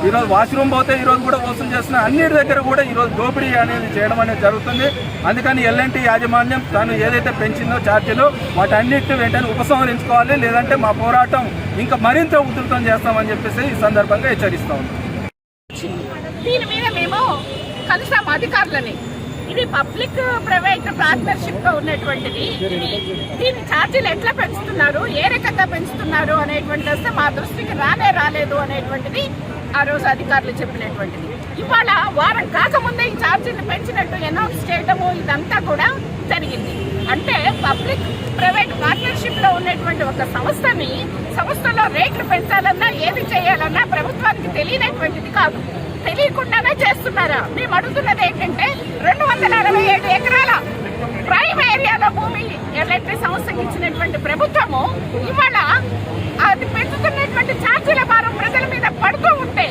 ఈరోజు వాష్రూమ్ పోతే ఈరోజు కూడా వసూలు చేస్తున్నారు. అన్నిటి దగ్గర కూడా ఈరోజు దోపిడీ అనేది చేయడం అనేది జరుగుతుంది. అందుకని ఎల్ఎన్టీ యాజమాన్యం తాను ఏదైతే పెంచిందో ఛార్జీలు వాటన్నిటిని వెంటనే ఉపసంహరించుకోవాలి, లేదంటే మా పోరాటం ఇంకా మరింత ఉధృతం చేస్తామని చెప్పేసి ఈ సందర్భంగా హెచ్చరిస్తా ఉన్నాం. దీని మీద మేము కలిసాం అధికారులని. ఇది పబ్లిక్ ప్రైవేట్ పార్ట్నర్షిప్ గా ఉన్నటువంటిది. దీని ఛార్జీలు ఎట్లా పెంచుతున్నారు, ఏ రకంగా పెంచుతున్నారు అనేటువంటి వస్తే మా దృష్టికి రాలేదు అనేటువంటిది ఆ రోజు అధికారులు చెప్పినటువంటిది. ఇవాళ వారం కాకముందే ఈ ఛార్జీలు పెంచినట్టు అనౌన్స్ చేయడము ఇదంతా కూడా జరిగింది. అంటే పబ్లిక్ ప్రైవేట్ పార్ట్నర్షిప్ లో ఉన్నటువంటి ఒక సంస్థలో రేట్లు పెంచాలన్నా ఏది చేయాలన్నా ప్రభుత్వానికి తెలియనటువంటిది కాదు. తెలియకుండానే చేస్తున్నారా? మేము అడుగుతున్నది ఏంటంటే 267 ఎకరాల ప్రైమ్ ఏరియాలో భూమి ఎల్ఎన్టీ సంస్థకి ఇచ్చినటువంటి ప్రభుత్వము ఇవాళ అది పెంచుతున్నటువంటి ఛార్జీల భారం ప్రజల మీద పడుతూ ఉంటే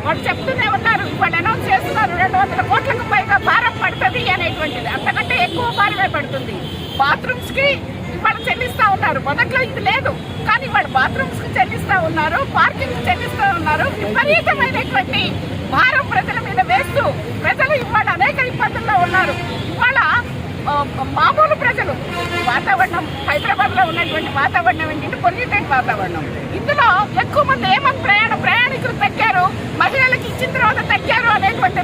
వాళ్ళు చెప్తూనే ఉన్నారు, ఇవాళ అనౌన్స్ చేస్తున్నారు 200 కోట్లకు పైగా భారం పడుతుంది అనేటువంటిది. అంతకంటే ఎక్కువ భారమే పడుతుంది. బాత్రూమ్స్ కి ఇవాళ చెల్లిస్తా ఉన్నారు. మొదట్లో ఇది లేదు, కానీ ఇవాళ బాత్రూమ్స్ కి చెల్లిస్తా ఉన్నారు, పార్కింగ్ చెల్లిస్తూ ఉన్నారు. విపరీతమైనటువంటి భారం ప్రజల మీద వేస్తూ ప్రజలు ఇవాళ అనేక ఇబ్బందుల్లో ఉన్నారు. ఇవాళ మామూలు ప్రజలు వాతావరణం హైదరాబాద్ లో ఉన్నటువంటి వాతావరణం ఏంటంటే పొల్యూటెడ్ వాతావరణం. ఇందులో ఎక్కువ మంది ఏమని ప్రయాణికులు తగ్గారు, మహిళలకు ఇచ్చిన తర్వాత తగ్గారు అనేటువంటి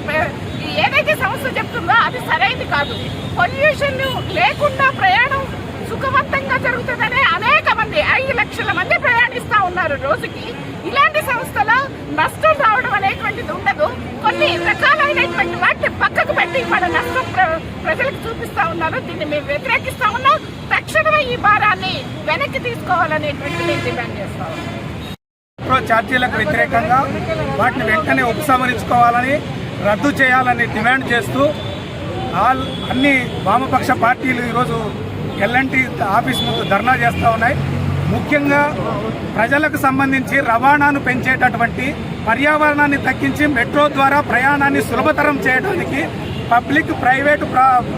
ఏదైతే సంస్థ చెప్తుందో అది సరైనది కాదు. పొల్యూషన్ లేకుండా ప్రయాణం సుఖవంతంగా జరుగుతుందనే అనేక మంది 5 లక్షల మంది ప్రయాణిస్తా ఉన్నారు రోజుకి. ఇలాంటి సంస్థలో నష్టం రావడం అనేటువంటిది ఉండదు. కొన్ని రకాలైనటువంటి వాటిని పక్కకు పెట్టి మన నష్టం ప్రజలకు చూపిస్తా ఉన్నారు. దీన్ని మేము వ్యతిరేకిస్తా ఉన్నాం. తక్షణమే ఈ భారాన్ని వెనక్కి తీసుకోవాలనేటువంటి మేము డిమాండ్ చేస్తా ఉన్నాం. మెట్రో ఛార్జీలకు వ్యతిరేకంగా వాటిని వెంటనే ఉపసంహరించుకోవాలని, రద్దు చేయాలని డిమాండ్ చేస్తూ అన్ని వామపక్ష పార్టీలు ఈరోజు ఎల్ఎన్టీ ఆఫీస్ ముందు ధర్నా చేస్తూ ఉన్నాయి. ముఖ్యంగా ప్రజలకు సంబంధించి రవాణాను పెంచేటటువంటి, పర్యావరణాన్ని తగ్గించి మెట్రో ద్వారా ప్రయాణాన్ని సులభతరం చేయడానికి పబ్లిక్ ప్రైవేటు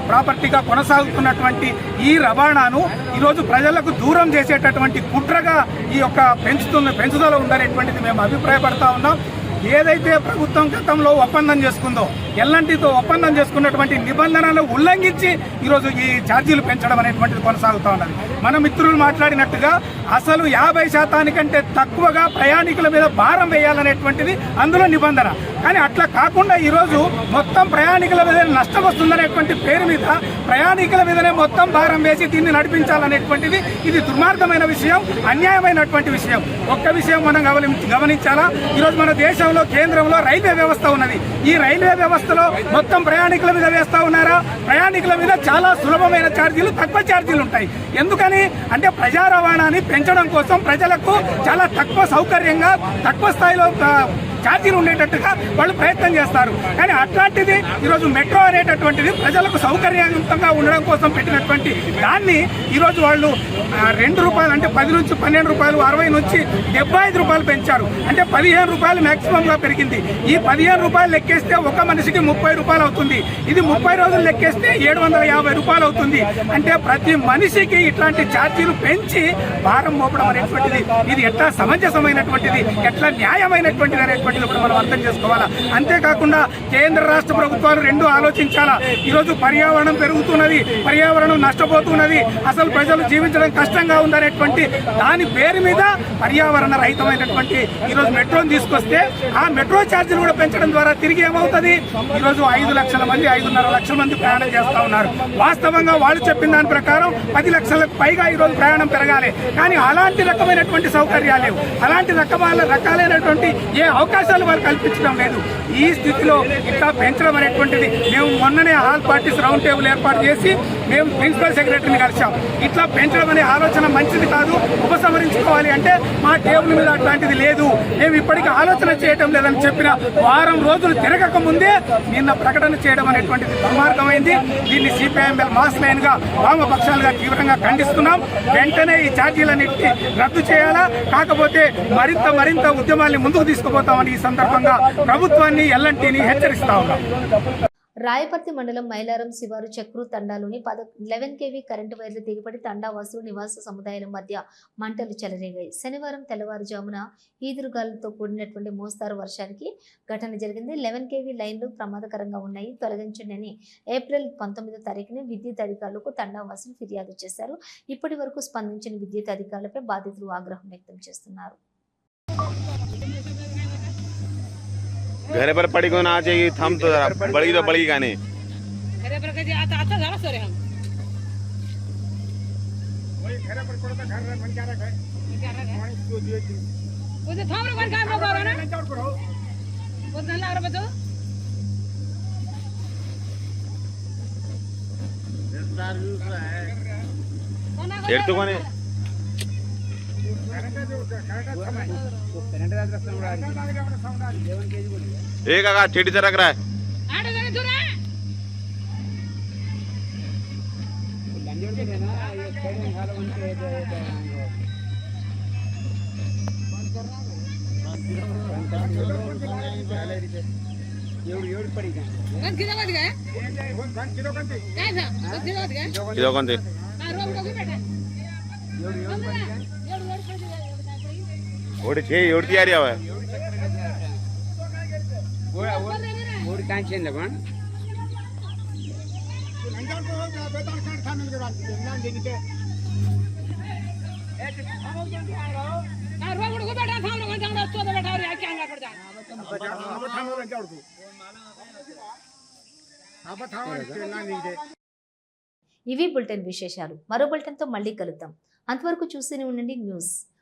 ప్రాపర్టీగా కొనసాగుతున్నటువంటి ఈ రవాణాను ఈరోజు ప్రజలకు దూరం చేసేటటువంటి కుట్రగా ఈ యొక్క పెంచుదల ఉందనేటువంటిది మేము అభిప్రాయపడతా ఉన్నాం. ఏదైతే ప్రభుత్వం గతంలో ఒప్పందం చేసుకుందో ఎల్ఎన్టీతో ఒప్పందం చేసుకున్నటువంటి నిబంధనలు ఉల్లంఘించి ఈరోజు ఈ ఛార్జీలు పెంచడం అనేటువంటిది కొనసాగుతూ ఉన్నది. మన మిత్రులు మాట్లాడినట్టుగా అసలు 50% తక్కువగా ప్రయాణికుల మీద భారం వేయాలనేటువంటిది అందులో నిబంధన. కానీ అట్లా కాకుండా ఈరోజు మొత్తం ప్రయాణికుల మీద నష్టం వస్తుందనేటువంటి పేరు మీద ప్రయాణికుల మీదనే మొత్తం భారం వేసి దీన్ని నడిపించాలనేటువంటిది ఇది దుర్మార్గమైన విషయం, అన్యాయమైనటువంటి విషయం. ఒక్క విషయం మనం గమనించాలా, ఈరోజు మన దేశంలో కేంద్రంలో రైల్వే వ్యవస్థ ఉన్నది. ఈ రైల్వే వ్యవస్థలో మొత్తం ప్రయాణికుల మీద వేస్తా ఉన్నారా? ప్రయాణికుల మీద చాలా సులభమైన ఛార్జీలు, తక్కువ ఛార్జీలు ఉంటాయి. ఎందుకని అంటే ప్రజా రవాణాని పెంచడం కోసం ప్రజలకు చాలా తక్కువ సౌకర్యంగా తక్కువ స్థాయిలో ఛార్జీలు ఉండేటట్టుగా వాళ్ళు ప్రయత్నం చేస్తారు. కానీ అట్లాంటిది ఈరోజు మెట్రో అనేటటువంటిది ప్రజలకు సౌకర్యవంతంగా ఉండడం కోసం పెట్టినటువంటి దాన్ని ఈరోజు వాళ్ళు ₹2 అంటే 10 నుంచి 12 రూపాయలు, 60 నుంచి 75 రూపాయలు పెంచారు. అంటే 15 రూపాయలు మ్యాక్సిమంగా పెరిగింది. ఈ 15 రూపాయలు లెక్కేస్తే ఒక మనిషికి 30 రూపాయలు అవుతుంది. ఇది 30 రోజులు లెక్కేస్తే 750 రూపాయలు అవుతుంది. అంటే ప్రతి మనిషికి ఇట్లాంటి ఛార్జీలు పెంచి భారం మోపడం అనేటువంటిది ఇది ఎట్లా సమంజసమైనటువంటిది, ఎట్లా న్యాయమైనటువంటిది అనేటువంటిది కూడా మనం అర్థం చేసుకోవాలా. అంతేకాకుండా కేంద్ర రాష్ట్ర ప్రభుత్వాలు రెండు ఆలోచించాలా. ఈరోజు పర్యావరణం పెరుగుతున్నది, పర్యావరణం నష్టపోతున్నది, అసలు ప్రజలు జీవించడం కష్టంగా ఉందనేటువంటి దాని పేరు మీద పర్యావరణ రహితమైనటువంటి ఈరోజు మెట్రోని తీసుకొస్తే ఆ మెట్రో ఛార్జీలు కూడా పెంచడం ద్వారా తిరిగి ఏమవుతుంది, ఈరోజు 5 లక్షల మంది 5.5 లక్షల మంది ప్రయాణం చేస్తూ ఉన్నారు. వాస్తవంగా వాళ్ళు చెప్పిన దాని ప్రకారం 10 లక్షలకు పైగా ఈరోజు ప్రయాణం పెరగాలి. కానీ అలాంటి రకమైనటువంటి సౌకర్యాలు లేవు, అలాంటి రకాలైనటువంటి ఏ అవకాశాలు వాళ్ళు కల్పించడం లేదు. ఈ స్థితిలో ఇట్లా పెంచడం అనేటువంటిది మేము మొన్ననే ఆల్ పార్టీస్ రౌండ్ టేబుల్ ఏర్పాటు చేసి మేము ప్రిన్సిపల్ సెక్రటరీని కలిసాం. ఇట్లా పెంచడం అనే ఆలోచన మంచిది కాదు, ఉపసంహరించుకోవాలి అంటే మా టేబుల్ మీద అట్లాంటిది లేదు, మేము ఇప్పటికీ ఆలోచన చేయడం లేదని చెప్పిన వారం రోజులు తిరగక ముందే నిన్న ప్రకటన చేయడం అనేటువంటిది దుర్మార్గమైంది. దీన్ని సిపిఐఎంఎల్ మాస్ లైన్ గా వామపక్షాలుగా తీవ్రంగా ఖండిస్తున్నాం. వెంటనే ఈ ఛార్జీలన్నింటినీ రద్దు చేయాలా, కాకపోతే మరింత ఉద్యమాన్ని ముందుకు తీసుకుపోతామని ఈ సందర్భంగా ప్రభుత్వాన్ని ఎల్ఎన్టీని హెచ్చరిస్తా ఉన్నాం. రాయపర్తి మండలం మైలారం శివారు చక్రు తండాలోని 11 kV కరెంటు వైర్లు తెగిపడి తండావాసులు నివాస సముదాయాల మధ్య మంటలు చెలరేగాయి. శనివారం తెల్లవారుజామున ఈదురుగాలులతో కూడినటువంటి మోస్తారు వర్షానికి ఘటన జరిగింది. 11 kV లైన్లు ప్రమాదకరంగా ఉన్నాయి, తొలగించండి ఏప్రిల్ 19వ తారీఖున విద్యుత్ అధికారులకు తండావాసులు ఫిర్యాదు చేశారు. ఇప్పటి వరకు స్పందించిన విద్యుత్ అధికారులపై బాధితులు ఆగ్రహం వ్యక్తం చేస్తున్నారు. घरे पर पड़ी को ना चाहिए थम तो बड़ी तो बड़ी गाने घरे पर के आता आता जरा सोरे हम वही घरे पर पड़ो तो घर में बन क्या रखा है पानी जो दिए थी वो तो थाम रे काम करो ना नहीं जाओ करो वो नला रे बतो देर तो कोने एक आगा ठेठी से रख रहा है आड़े जगह दूर है लंजोड़ के देना ये खेल में हाल बन के एवढी पडी का गन किलो मत गए गन किलो कंती काय था किलो मत गए किलो कौन थे रोम को भी बेटा ओडी छे ओडी तयारी आवे ओडी कांचन पण लंजोड़ को बेताल खान खान के बाद नाम देनी के रोम को बेटा थाम लो जांडा तो बेटा रे क्या अंगा पड़ जा अब थाम लंजोड़ को अब थाम के ना नहीं दे. ఇవి బులెటిన్ విశేషాలు. మరో బులెటిన్తో మళ్ళీ కలుద్దాం. అంతవరకు చూస్తూనే ఉండండి న్యూస్.